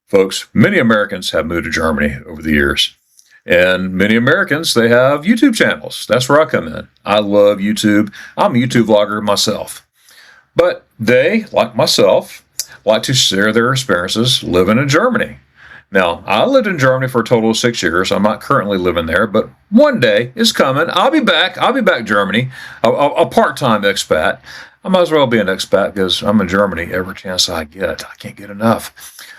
Folks, many Americans have moved to Germany over the years. And many Americans, they have YouTube channels. That's where I come in. I love YouTube. I'm a YouTube vlogger myself. But they, like myself, like to share their experiences living in Germany. Now, I lived in Germany for a total of 6 years. I'm not currently living there, but one day is coming. I'll be back. I'll be back Germany, a part-time expat. I might as well be an expat because I'm in Germany every chance I get. I can't get enough.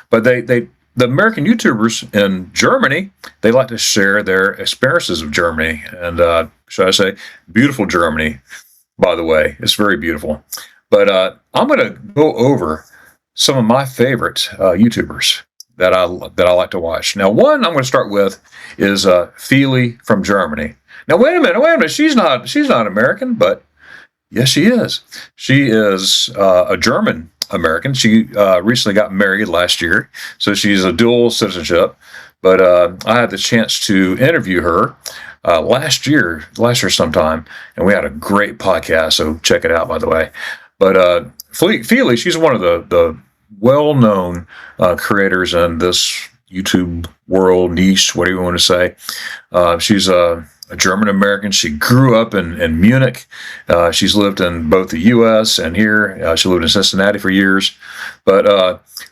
But the American YouTubers in Germany, they like to share their experiences of Germany. And should I say, beautiful Germany, by the way. It's very beautiful. But I'm going to go over some of my favorite YouTubers that I like to watch. Now, one I'm going to start with is Feely from Germany. Now, wait a minute. She's not American, but yes, she is. She is a German American. She recently got married last year, so she's a dual citizenship. But I had the chance to interview her last year sometime, and we had a great podcast. So check it out, by the way. But Feely, she's one of the well-known creators in this YouTube world niche, whatever you want to say. She's a German American. She grew up in Munich. She's lived in both the U.S. and here. She lived in Cincinnati for years. But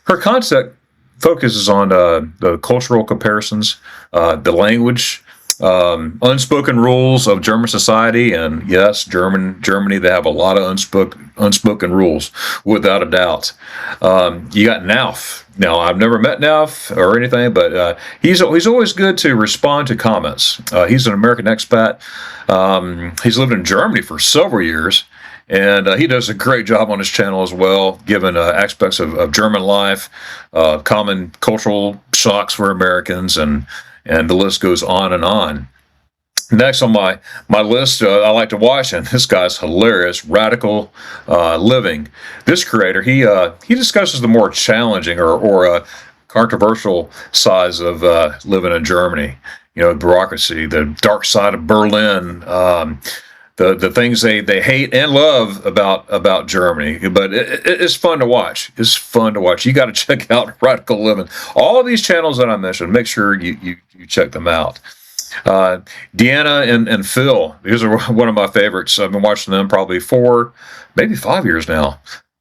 her concept focuses on the cultural comparisons, the language, unspoken rules of German society. And yes, Germany, they have a lot of unspoken rules, without a doubt. You got Nauf. Now, I've never met Nauf or anything, but he's always good to respond to comments. He's an American expat. He's lived in Germany for several years, and he does a great job on his channel as well, giving aspects of German life, common cultural shocks for Americans, and the list goes on and on. Next on my list, I like to watch, and this guy's hilarious, Radical Living. This creator, he discusses the more challenging or controversial sides of living in Germany. You know, bureaucracy, the dark side of Berlin, the things they hate and love about Germany. But it's fun to watch. It's fun to watch. You got to check out Radical Living. All of these channels that I mentioned, make sure you check them out. Deanna and Phil, these are one of my favorites. I've been watching them probably 4, maybe 5 years now.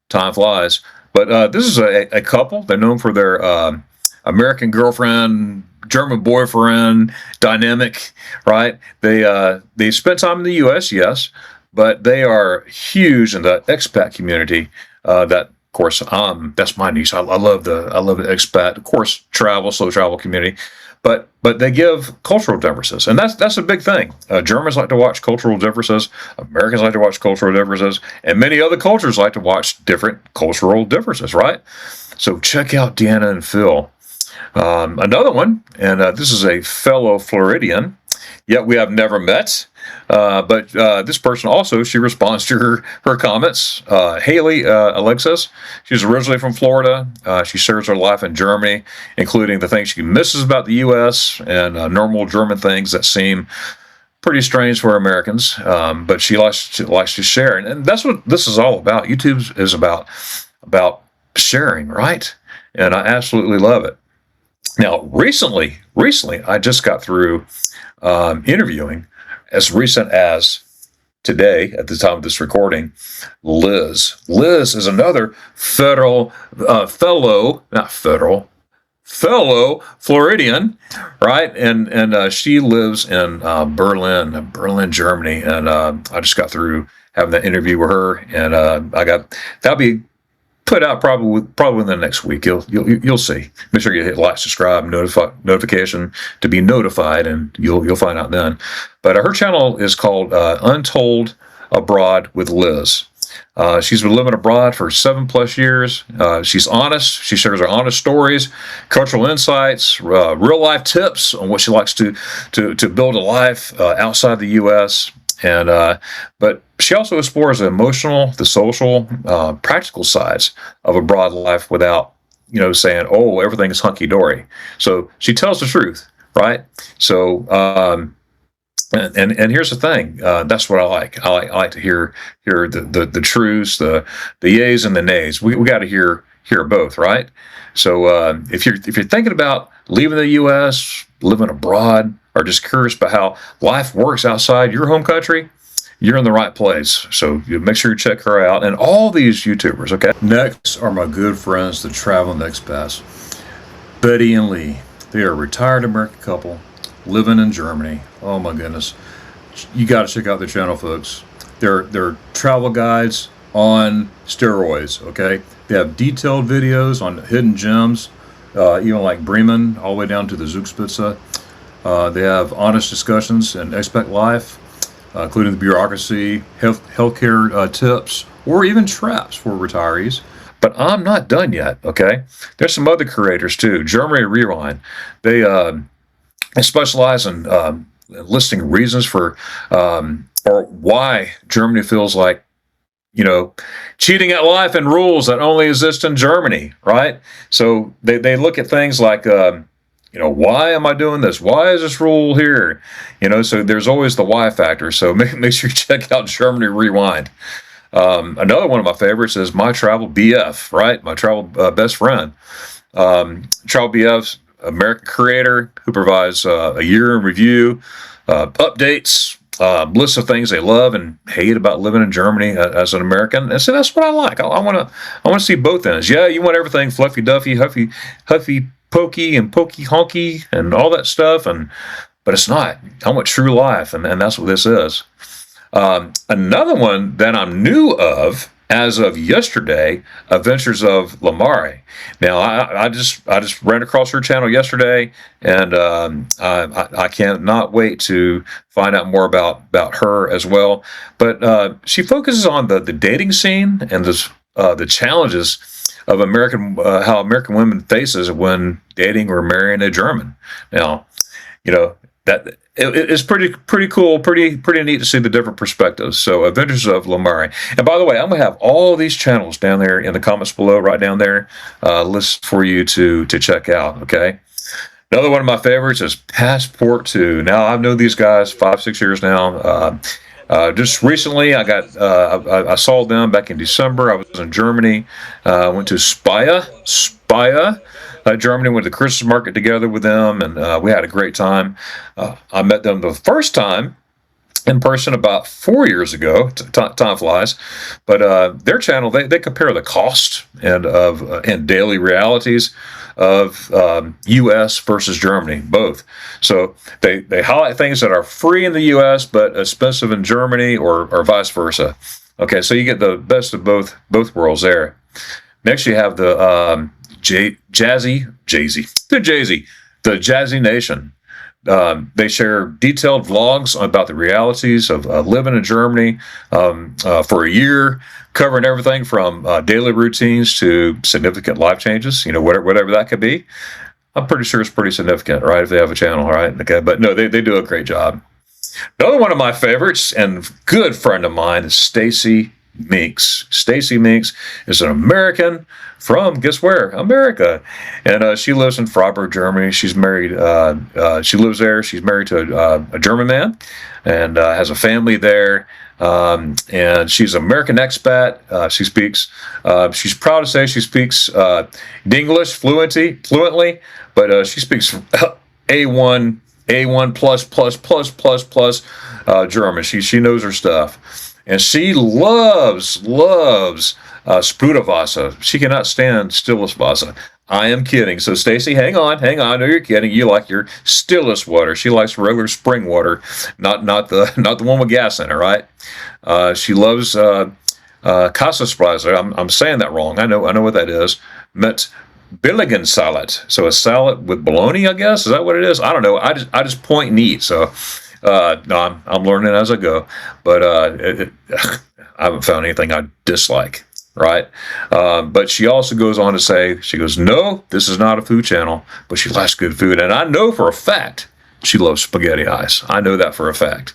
Time flies. But this is a couple. They're known for their American girlfriend, German boyfriend dynamic, right? They spent time in the U.S., yes, but they are huge in the expat community. That, of course, that's my niche. I love the expat, of course, slow travel community. But they give cultural differences, and that's a big thing. Germans like to watch cultural differences. Americans like to watch cultural differences, and many other cultures like to watch different cultural differences, right? So check out Deanna and Phil. Another one, and this is a fellow Floridian, yet we have never met. But this person also, she responds to her comments. Haley Alexis, she's originally from Florida. She shares her life in Germany, including the things she misses about the U.S. and normal German things that seem pretty strange for Americans. But she likes to share, and that's what this is all about. YouTube is about sharing, right? And I absolutely love it. Now, recently, I just got through interviewing, as recent as today, at the time of this recording, Liz. Liz is another fellow Floridian, right? And she lives in Berlin, Germany. And I just got through having that interview with her, and that'll be put out probably within the next week. You'll see. Make sure you hit like, subscribe, notification to be notified, and you'll find out then. But her channel is called Untold Abroad with Liz. She's been living abroad for 7+ years. She's honest. She shares her honest stories, cultural insights, real life tips on what she likes to build a life outside the U.S. And but she also explores the emotional, the social, practical sides of abroad life without, saying, "Oh, everything is hunky dory." So she tells the truth, right? So, and here's the thing. That's what I like. I like to hear the truths, the yays and the nays. We got to hear hear both, right? So if you're thinking about leaving the U.S., living abroad, or just curious about how life works outside your home country, you're in the right place. So you make sure you check her out and all these YouTubers. Okay. Next are my good friends, the traveling expats, Betty and Lee. They are a retired American couple living in Germany. Oh my goodness, you got to check out their channel, folks. They're travel guides on steroids. Okay, they have detailed videos on hidden gems, even like Bremen, all the way down to the Zugspitze. They have honest discussions and expat life, including the bureaucracy, healthcare tips, or even traps for retirees. But I'm not done yet. Okay, there's some other creators too. Germany Rewind. They specialize in listing reasons for or why Germany feels like, cheating at life and rules that only exist in Germany, right? So they look at things like, why am I doing this? Why is this rule here? So there's always the why factor. So make sure you check out Germany Rewind. Another one of my favorites is My Travel BF, right? My Travel Best Friend. Travel BF's American creator who provides a year in review, updates, lists of things they love and hate about living in Germany as an American. And so that's what I like. I want to see both ends. Yeah, you want everything fluffy duffy, huffy pokey and pokey honky and all that stuff, but it's not. I want true life, and that's what this is. Another one that I'm new of as of yesterday, Adventures of Lamare. Now, I just ran across her channel yesterday, and I cannot wait to find out more about her as well. But she focuses on the dating scene and the challenges of how American women faces when dating or marrying a German. Now, that it's pretty cool, pretty neat to see the different perspectives. So Adventures of Lamare. And by the way, I'm gonna have all these channels down there in the comments below, right down there, list for you to check out. Okay. Another one of my favorites is Passport 2. Now I've known these guys 5-6 years now. Just recently, I saw them back in December. I was in Germany. Went to Speyer, Germany. Went to the Christmas market together with them, and we had a great time. I met them the first time in person about 4 years ago. Time flies, but their channel they compare the cost and daily realities of U.S. versus Germany, both. So they highlight things that are free in the U.S. but expensive in Germany, or vice versa. Okay, so you get the best of both worlds there. Next, you have the the Jazzy Nation. They share detailed vlogs about the realities of living in Germany for a year, covering everything from daily routines to significant life changes, whatever that could be. I'm pretty sure it's pretty significant, right, if they have a channel, right? Okay, but no, they do a great job. Another one of my favorites and good friend of mine is Stacy Minkx. Stacy Minkx is an American from, guess where? America. And she lives in Freiburg, Germany. She's married. She lives there. She's married to a German man and has a family there. And she's an American expat. She's proud to say she speaks English fluently, but she speaks A1 plus German. She knows her stuff. And she loves Sprudewasser. She cannot stand stilles Wasser. I am kidding. So Stacy, hang on. I know you're kidding. You like your stillest water. She likes regular spring water, not the one with gas in it, right? She loves Kassenspreise. I'm saying that wrong. I know what that is. Met Billigen salad. So a salad with bologna, I guess. Is that what it is? I don't know. I just point and eat. So no, I'm learning as I go. But I haven't found anything I dislike. Right. But she also goes on to say, she goes, no, this is not a food channel, but she likes good food. And I know for a fact she loves spaghetti eyes. I know that for a fact.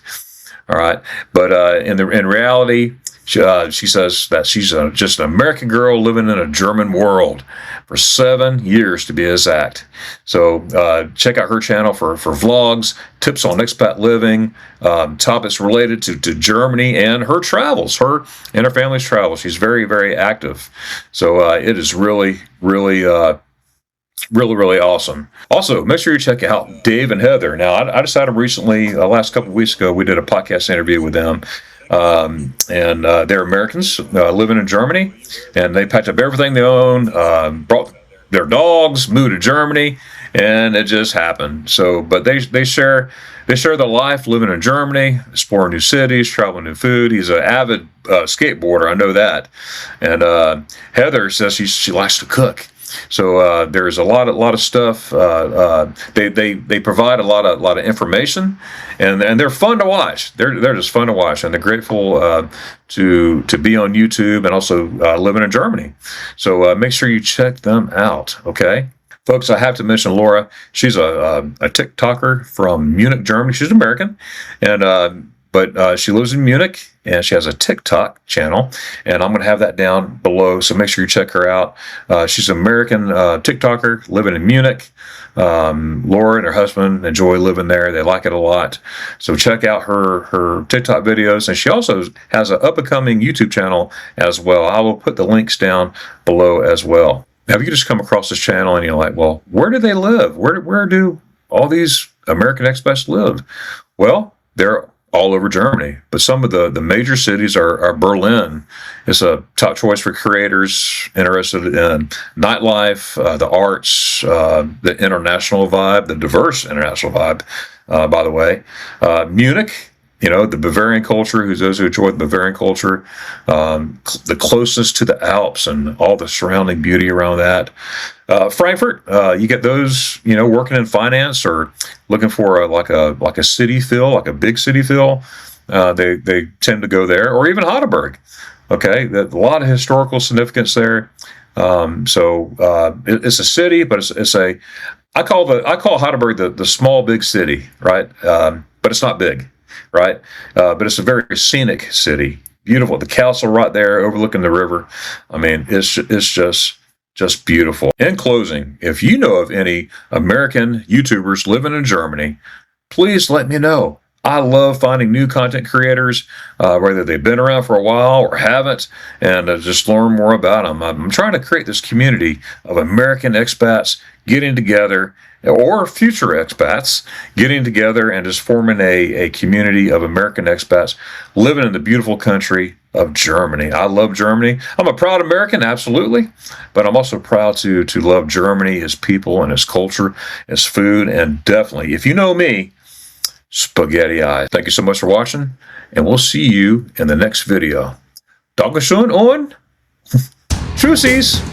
All right. But in reality, She says that she's just an American girl living in a German world for 7 years to be exact. So check out her channel for vlogs, tips on expat living, topics related to Germany and her travels, her and her family's travels. She's very, very active. So it is really, really awesome. Also, make sure you check out Dave and Heather. Now, I decided recently, last couple of weeks ago, we did a podcast interview with them. And they're Americans living in Germany, and they packed up everything they own, brought their dogs, moved to Germany, and it just happened. So, but they share their life living in Germany, exploring new cities, traveling new food. He's an avid skateboarder, I know that. And Heather says she likes to cook. So there's a lot of stuff. They provide a lot of information, and they're fun to watch. They're just fun to watch, and they're grateful to be on YouTube and also living in Germany. So make sure you check them out. Okay, folks, I have to mention Laura. She's a TikToker from Munich, Germany. She's American, and but she lives in Munich, and she has a TikTok channel, and I'm going to have that down below, so make sure you check her out. She's an American TikToker living in Munich. Laura and her husband enjoy living there. They like it a lot. So check out her TikTok videos, and she also has an up-and-coming YouTube channel as well. I will put the links down below as well. Now, if you just come across this channel and you're like, well, where do they live? Where do all these American expats live? Well, they're all over Germany, but some of the major cities are Berlin. It's a top choice for creators interested in nightlife, the arts, the international vibe, the diverse international vibe, by the way. Munich, the Bavarian culture, those who enjoy the Bavarian culture, the closeness to the Alps and all the surrounding beauty around that. Frankfurt, you get those, working in finance or looking for like a city feel, like a big city feel. They tend to go there, or even Heidelberg. Okay, a lot of historical significance there. It's a city, but I call Heidelberg the small big city, right? But it's not big, right? But it's a very scenic city. Beautiful. The castle right there overlooking the river. I mean, it's just beautiful. In closing, if you know of any American YouTubers living in Germany, please let me know. I love finding new content creators, whether they've been around for a while or haven't, and just learn more about them. I'm trying to create this community of American expats getting together, or future expats getting together and just forming a community of American expats living in the beautiful country of Germany. I love Germany. I'm a proud American, absolutely, but I'm also proud to love Germany, its people and its culture, its food, and definitely, if you know me, spaghetti eyes. Thank you so much for watching, and we'll see you in the next video. Dankeschön und Tschüssis.